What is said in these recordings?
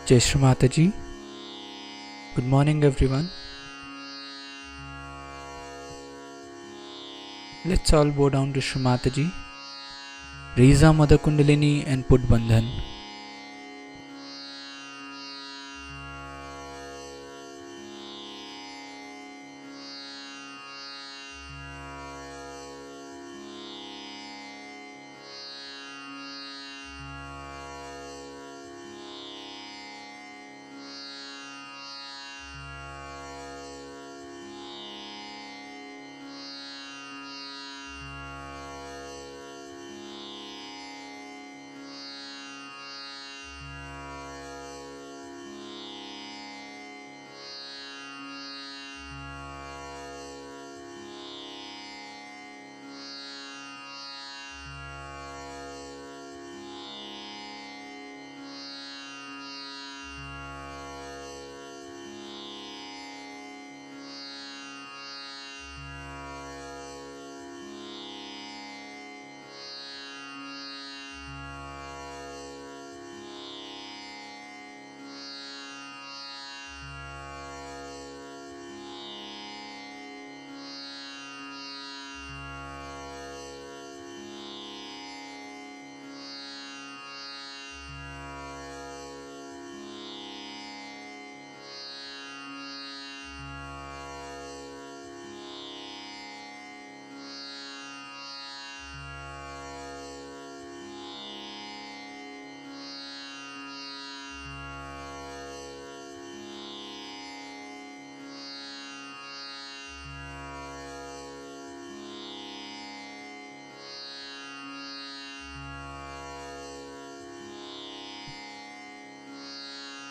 Jai Shri Mataji. Good morning everyone. Let's all bow down to Shri Mataji. Raise our Mother Kundalini and put Bandhan.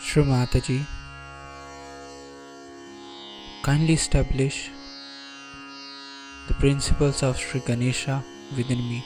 Shri Mataji, kindly establish the principles of Sri Ganesha within me.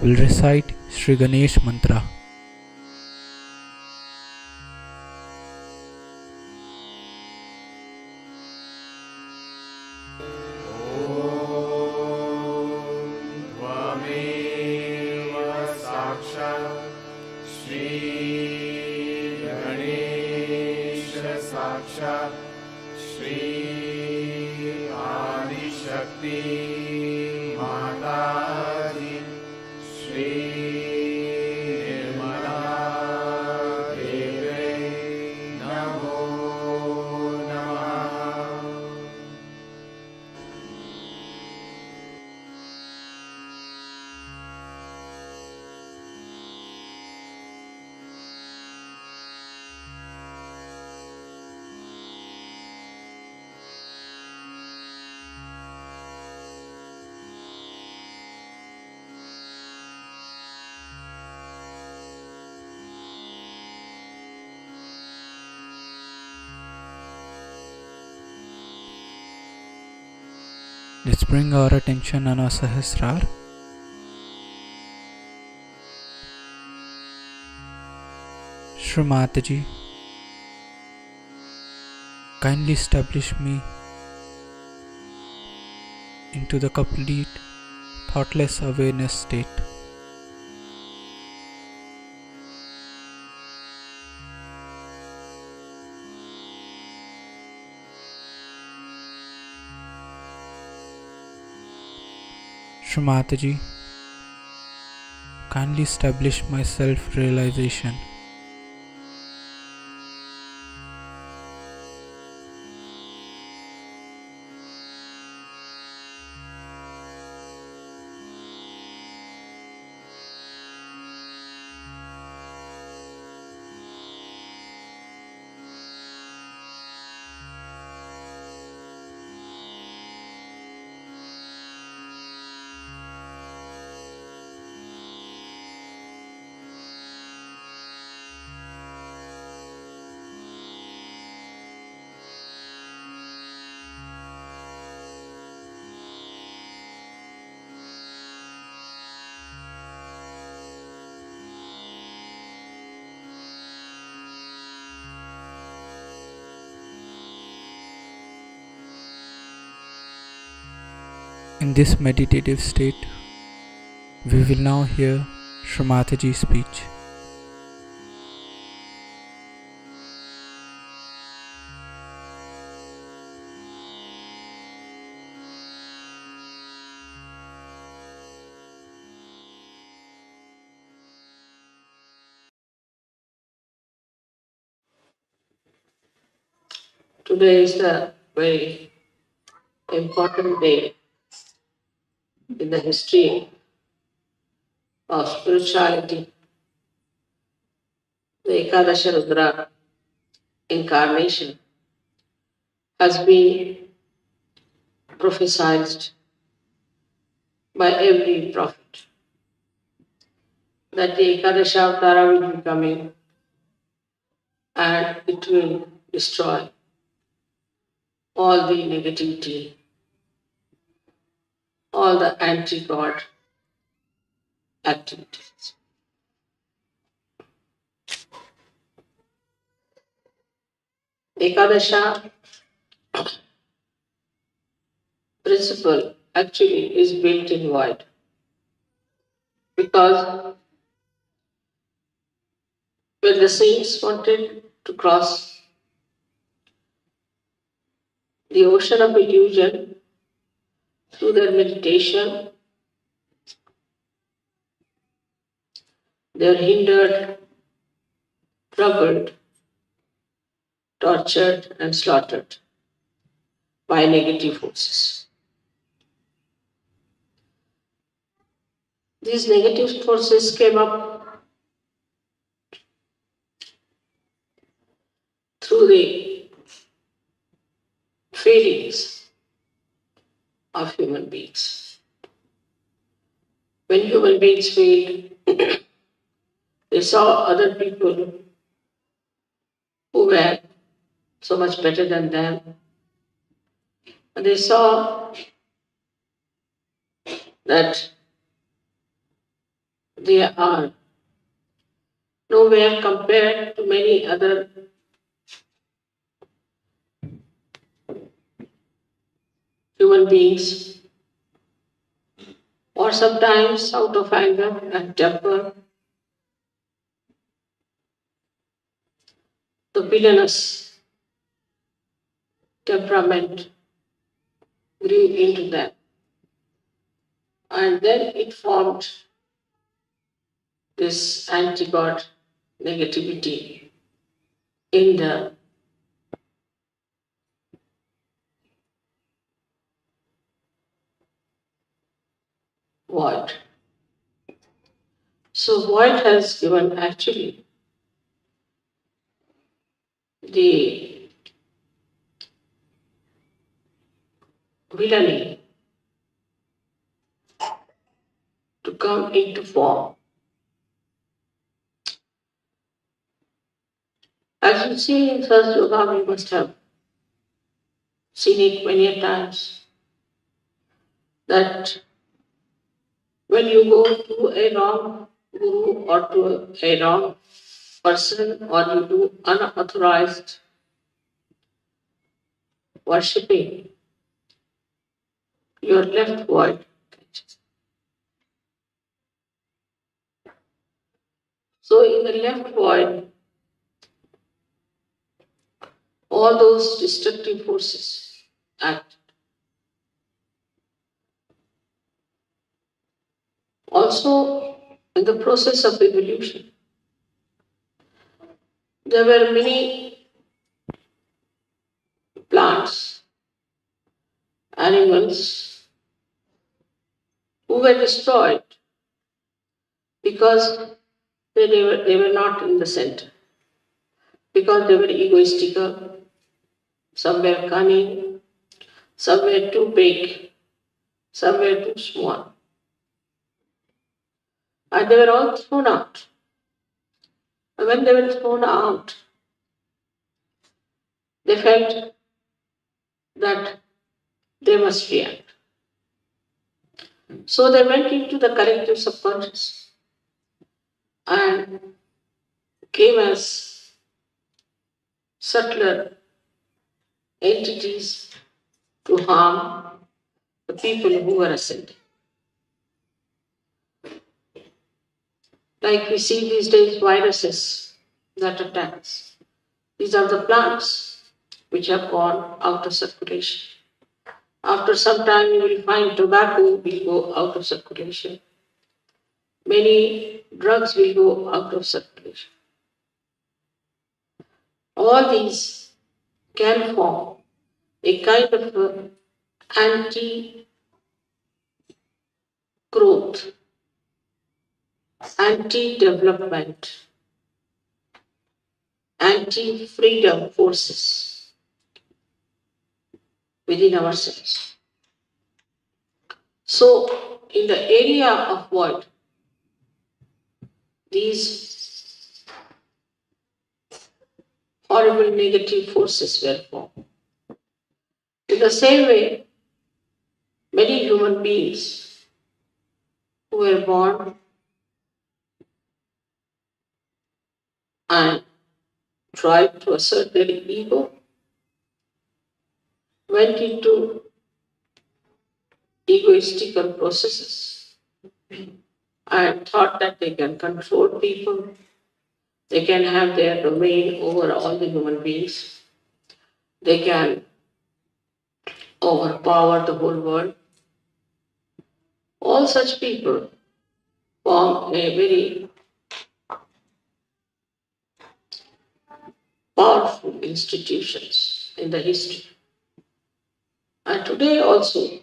will recite Sri Ganesh Mantra. Let's bring our attention on our Sahasrar. Shri Mataji, kindly establish me into the complete thoughtless awareness state. Shri Mataji, kindly establish my self-realization. In this meditative state, we will now hear Shri Mataji's speech. Today is a very important day in the history of spirituality. The Ekadasha Rudra incarnation has been prophesied by every prophet that the Ekadasha Avtara will be coming and it will destroy all the negativity, all the anti-God activities. Ekadasha principle actually is built in void because when the saints wanted to cross the ocean of illusion through their meditation, they are hindered, troubled, tortured, and slaughtered by negative forces. These negative forces came up through the feelings of human beings. When human beings feel, they saw other people who were so much better than them, and they saw that they are nowhere compared to many other human beings, or sometimes out of anger and temper, the villainous temperament grew into them. And then it formed this anti-God negativity in the void. So void has given actually the villainy to come into form. As you see in Sas Yoga, we must have seen it many a times that when you go to a wrong guru or to a wrong person or you do unauthorized worshipping, you are left void. So in the left void, all those destructive forces act. Also, in the process of evolution, there were many plants, animals who were destroyed because they were not in the center, because they were egoistical, some were cunning, some were too big, some were too small. And they were all thrown out. And when they were thrown out, they felt that they must react. So they went into the collective subconscious and came as subtler entities to harm the people who were ascending. Like we see these days viruses that attacks. These are the plants which have gone out of circulation. After some time you will find tobacco will go out of circulation. Many drugs will go out of circulation. All these can form a kind of anti-growth, anti-development, anti-freedom forces within ourselves. So, in the area of void, these horrible negative forces were formed. In the same way, many human beings who were born and tried to assert their ego went into egoistical processes and thought that they can control people, they can have their domain over all the human beings, they can overpower the whole world. All such people form a very powerful institutions in the history. And today also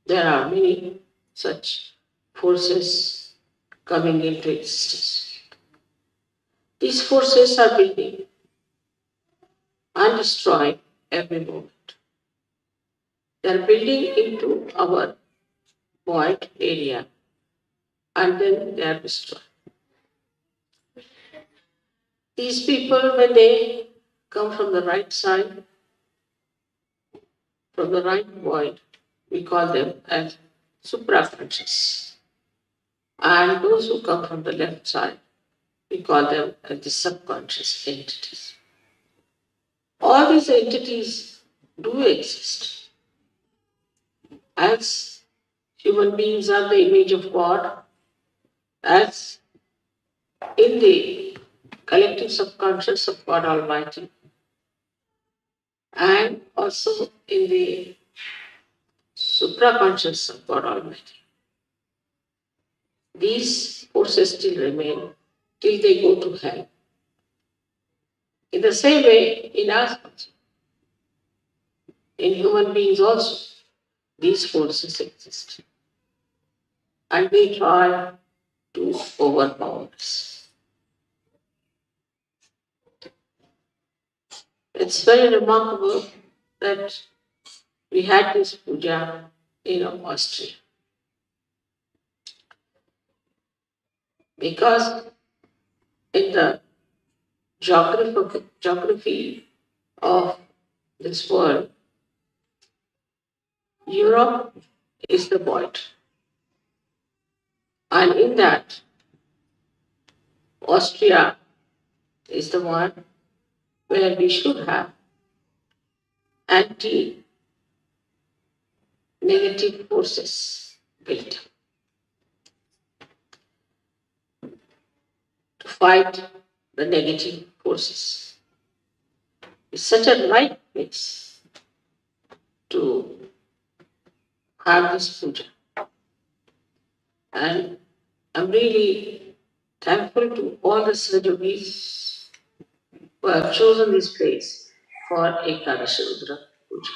there are many such forces coming into existence. These forces are building and destroying every moment. They are building into our void area and then they are destroyed. These people, when they come from the right side, from the right void, we call them as supraconscious. And those who come from the left side, we call them as the subconscious entities. All these entities do exist. As human beings are the image of God, as in the collective subconscious of God Almighty, and also in the supraconscious of God Almighty. These forces still remain till they go to hell. In the same way, in us, in human beings also, these forces exist. And they try to overpower us. It's very remarkable that we had this puja in Austria. Because in the geography of this world, Europe is the void. And in that, Austria is the one where we should have anti-negative forces built to fight the negative forces. It's such a right place to have this puja. And I'm really thankful to all the Srajogis who have chosen this place for Ekadashi Rudra Puja.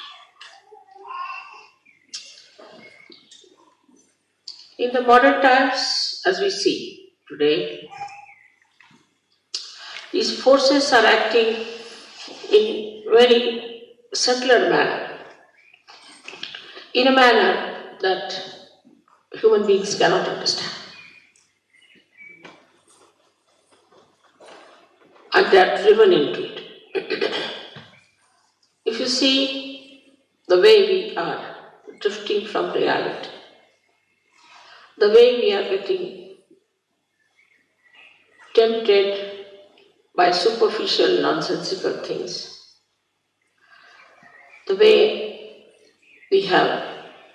In the modern times, as we see today, these forces are acting in very subtler manner, in a manner that human beings cannot understand. And they are driven into it. If you see the way we are drifting from reality, the way we are getting tempted by superficial, nonsensical things, the way we have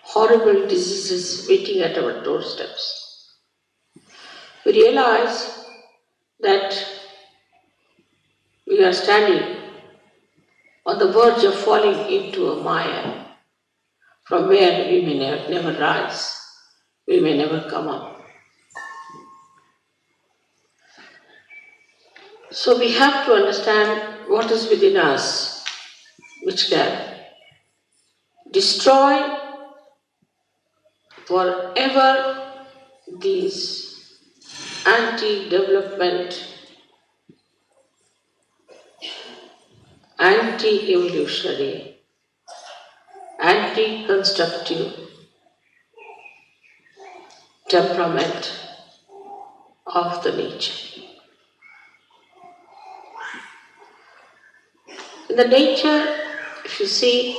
horrible diseases waiting at our doorsteps, we realize that we are standing on the verge of falling into a mire from where we may never rise, we may never come up. So we have to understand what is within us which can destroy forever these anti-development, anti-evolutionary, anti-constructive temperament of the nature. In the nature, if you see,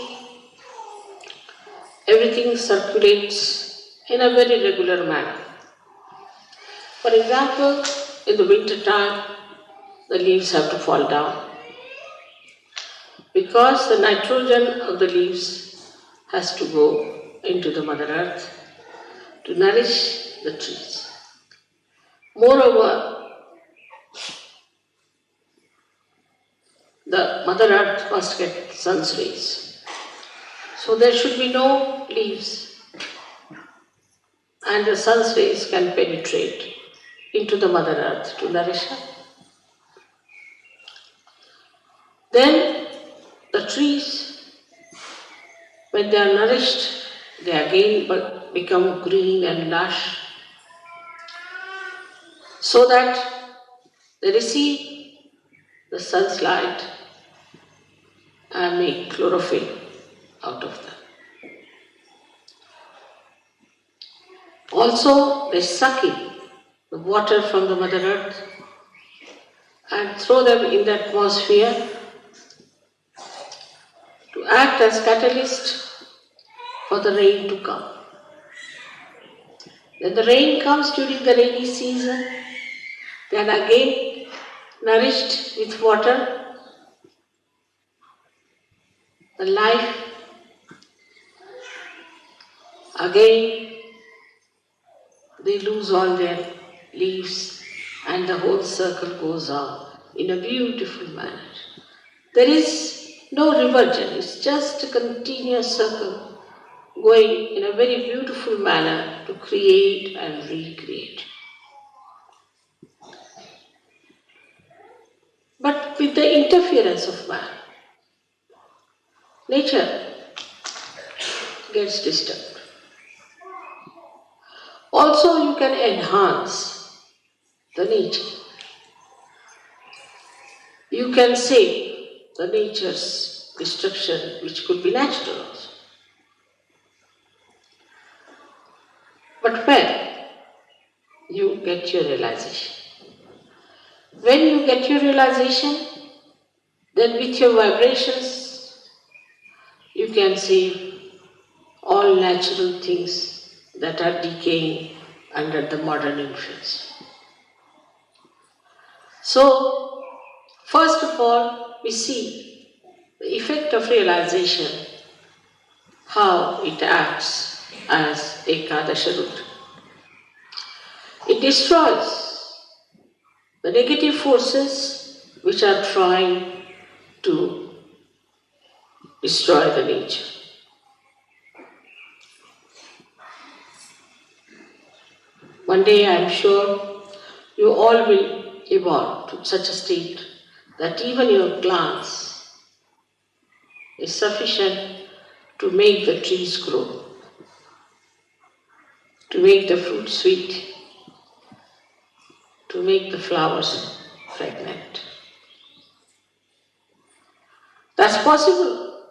everything circulates in a very regular manner. For example, in the winter time, the leaves have to fall down because the nitrogen of the leaves has to go into the Mother Earth to nourish the trees. Moreover, the Mother Earth must get sun's rays. So there should be no leaves, and the sun's rays can penetrate into the Mother Earth to nourish her. Then the trees, when they are nourished, they again become green and lush, so that they receive the sun's light and make chlorophyll out of them. Also, they suck in the water from the Mother Earth and throw them in the atmosphere to act as catalyst for the rain to come. Then the rain comes during the rainy season, then again nourished with water, the life again they lose all their leaves and the whole circle goes on in a beautiful manner. There is no reversion, it's just a continuous circle going in a very beautiful manner to create and recreate. But with the interference of man, nature gets disturbed. Also, you can enhance the nature. You can save the nature's destruction, which could be natural also. But when you get your realization, when you get your realization, then with your vibrations, you can save all natural things that are decaying under the modern influence. So, first of all, we see the effect of realization, how it acts as Ekadasha root. It destroys the negative forces which are trying to destroy the nature. One day I am sure you all will evolve to such a state that even your glance is sufficient to make the trees grow, to make the fruit sweet, to make the flowers fragrant. That's possible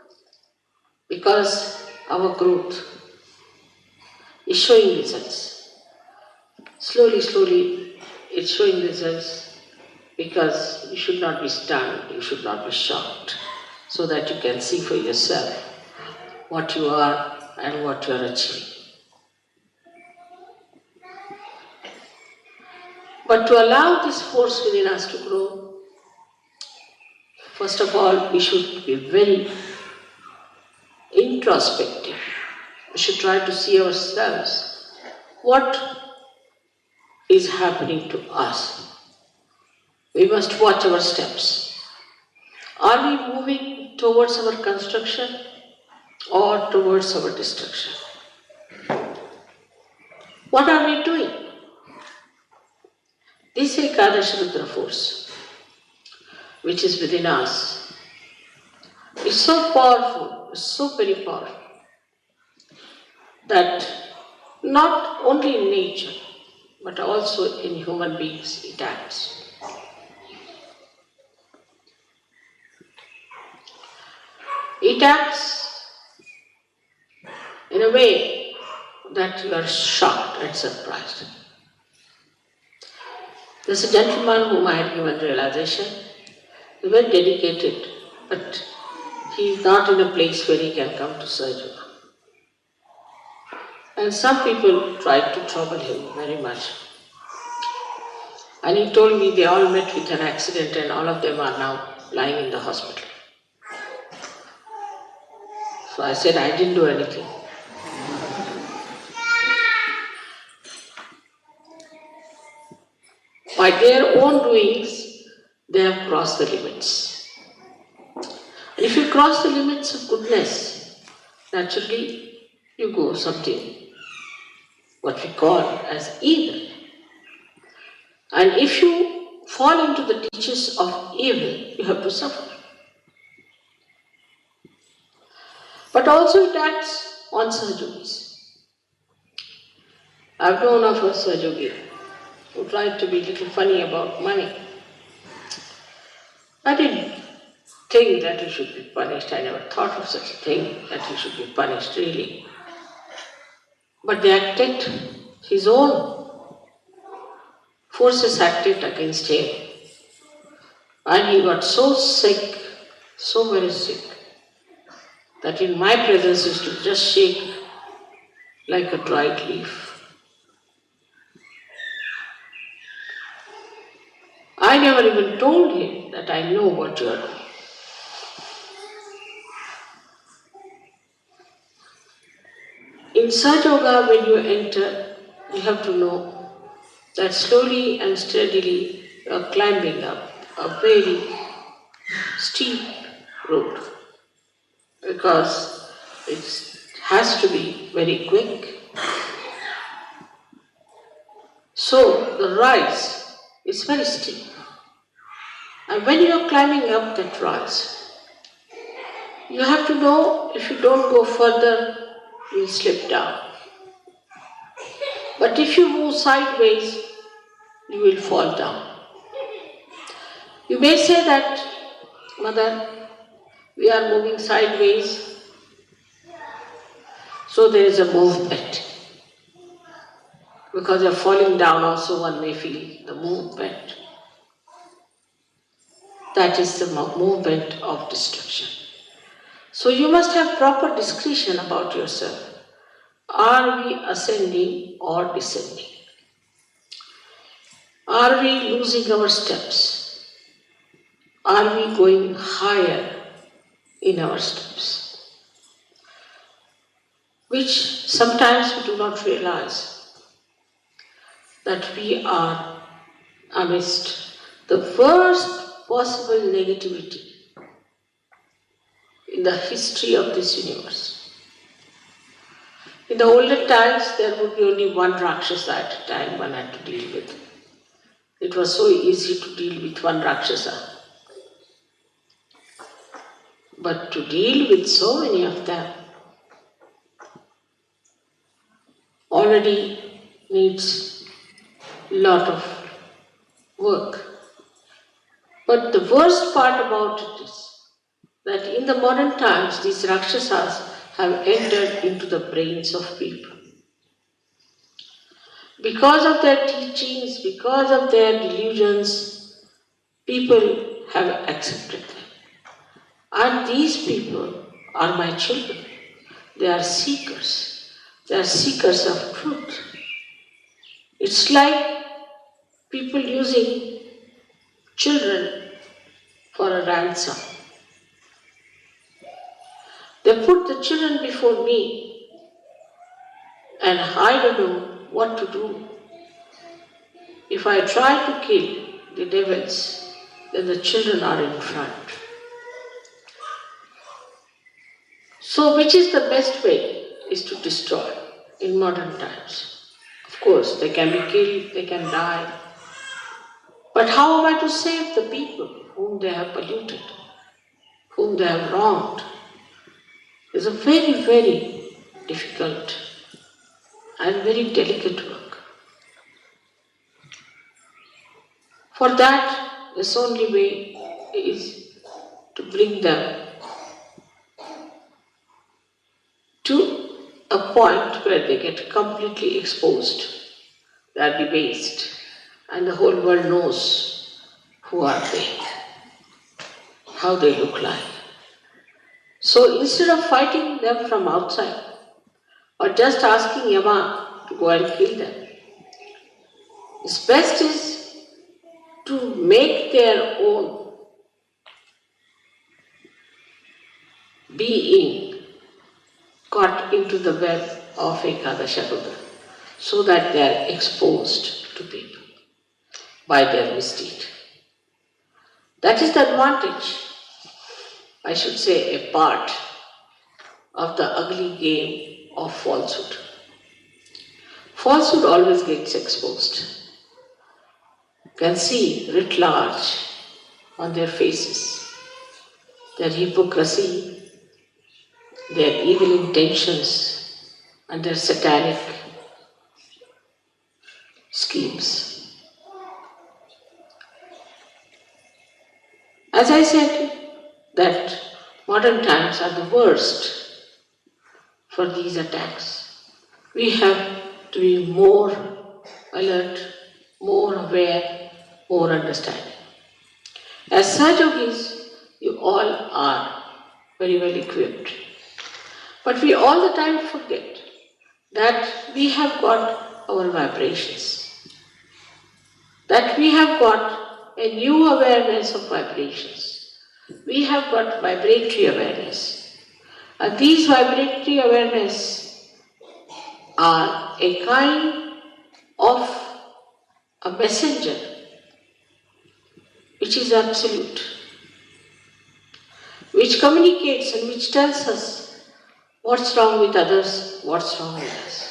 because our growth is showing results. Slowly, it's showing results because you should not be stunned, you should not be shocked, so that you can see for yourself what you are and what you are achieving. But to allow this force within us to grow, first of all, we should be very introspective. We should try to see ourselves. What is happening to us? We must watch our steps. Are we moving towards our construction or towards our destruction? What are we doing? This Ekadasha Rudra force, which is within us, is so powerful, is so very powerful, that not only in nature, but also in human beings it acts. It acts in a way that you are shocked and surprised. There's a gentleman whom I had given realization. He's very dedicated, but he is not in a place where he can come to surgery. And some people tried to trouble him very much. And he told me they all met with an accident and all of them are now lying in the hospital. So I said, I didn't do anything. By their own doings, they have crossed the limits. And if you cross the limits of goodness, naturally you go something, what we call as evil. And if you fall into the teachings of evil, you have to suffer. But also it acts on Sahajogis. I've known of a Sahajogi who tried to be a little funny about money. I didn't think that he should be punished. I never thought of such a thing, that he should be punished really. But they acted, his own forces acted against him. And he got so sick, so very sick, that in my presence he used to just shake like a dried leaf. I never even told him that I know what you are doing. In Sahaja Yoga, when you enter, you have to know that slowly and steadily you are climbing up a very steep road because it has to be very quick. So the rise is very steep. And when you are climbing up that rise, you have to know if you don't go further, you will slip down. But if you move sideways, you will fall down. You may say that, Mother, we are moving sideways, so there is a movement. Because you're falling down also, one may feel the movement. That is the movement of destruction. So you must have proper discretion about yourself. Are we ascending or descending? Are we losing our steps? Are we going higher in our steps? Which sometimes we do not realize that we are amidst the worst possible negativity in the history of this universe. In the olden times, there would be only one Rakshasa at a time one had to deal with. It was so easy to deal with one Rakshasa. But to deal with so many of them already needs a lot of work. But the worst part about it is that in the modern times, these Rakshasas have entered into the brains of people. Because of their teachings, because of their delusions, people have accepted them. And these people are my children. They are seekers. They are seekers of truth. It's like people using children for a ransom. They put the children before me and I don't know what to do. If I try to kill the devils, then the children are in front. So which is the best way is to destroy in modern times. Of course, they can be killed, they can die. But how am I to save the people whom they have polluted, whom they have wronged? It's a very, very difficult and very delicate work. For that, this only way is to bring them to a point where they get completely exposed, they are debased, and the whole world knows who are they, how they look like. So instead of fighting them from outside, or just asking Yama to go and kill them, its best is to make their own being caught into the web of Ekadasha Rudra, so that they are exposed to people by their misdeed. That is the advantage, I should say, a part of the ugly game of falsehood. Falsehood always gets exposed. You can see writ large on their faces, their hypocrisy, their evil intentions, and their satanic schemes. As I said, that modern times are the worst for these attacks. We have to be more alert, more aware, more understanding. As Sahajogis, you all are very well equipped. But we all the time forget that we have got our vibrations, that we have got a new awareness of vibrations. We have got vibratory awareness. And these vibratory awareness are a kind of a messenger which is absolute, which communicates and which tells us what's wrong with others, what's wrong with us.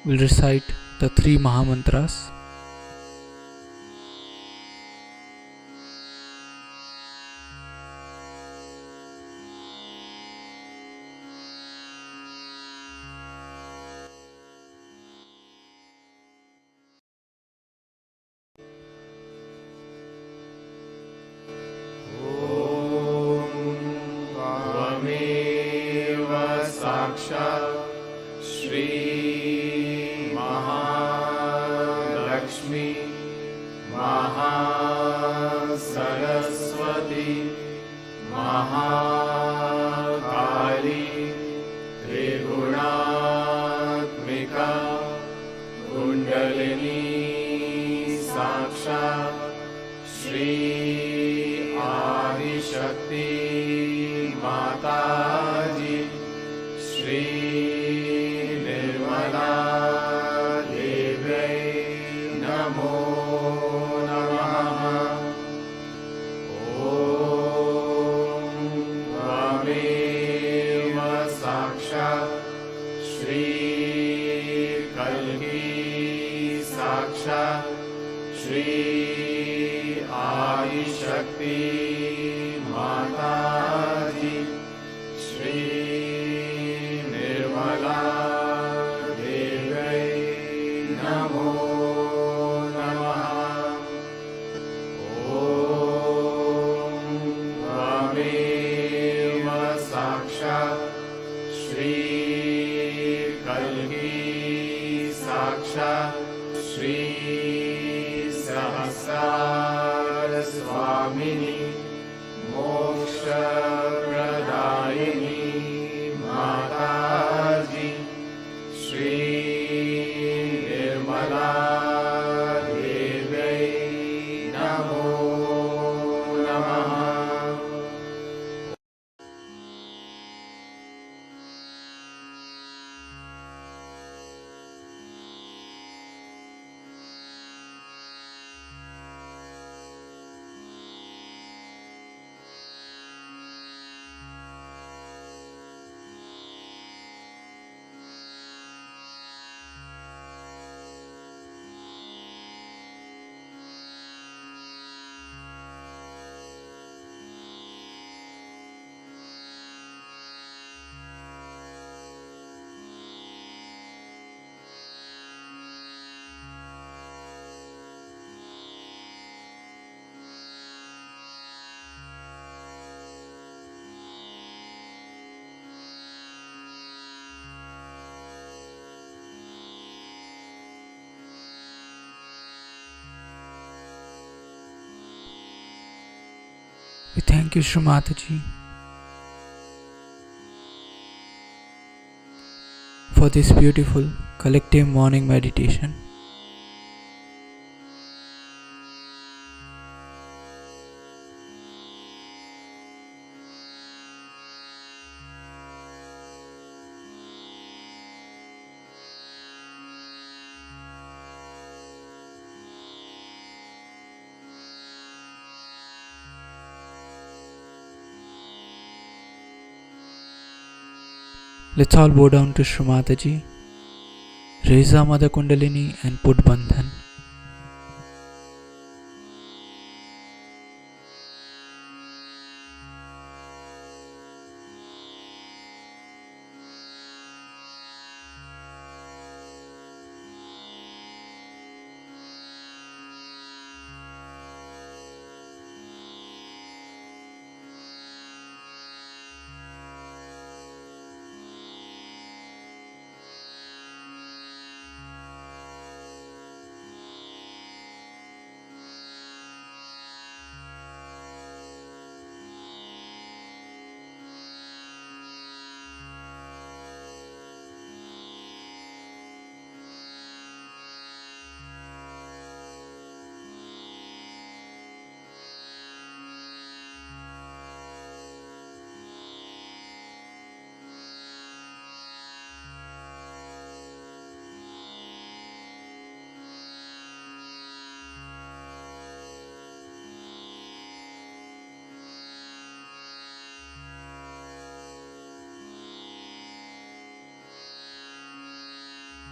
We'll recite the 3 Mahamantras. Nirmala We thank you, Shri Mataji, for this beautiful collective morning meditation. Let's all bow down to Shri Mataji, raise our Mother Kundalini and put Bandhan.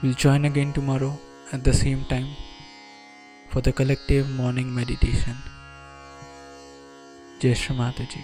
We'll join again tomorrow at the same time for the collective morning meditation. Jai Shri Mataji.